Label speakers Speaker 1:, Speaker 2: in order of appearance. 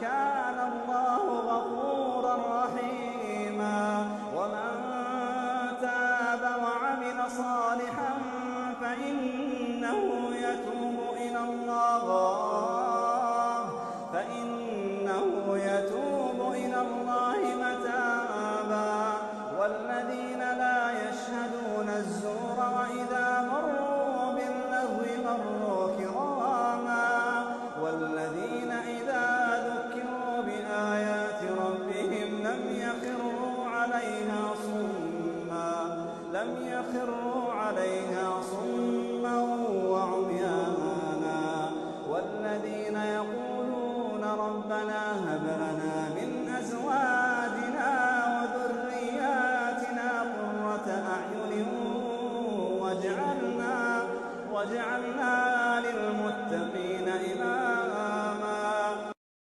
Speaker 1: كان الله غفورا رحيما. ومن تاب وعمل صالحا فإنه يتوب إلى الله متابا. والذين لا يشهدون الزور وإذا مروا باللغو مروا كراما. والذين إذا ذكروا بآيات ربهم لم يخروا عليها صما وعميانا. والذين يقولون ربنا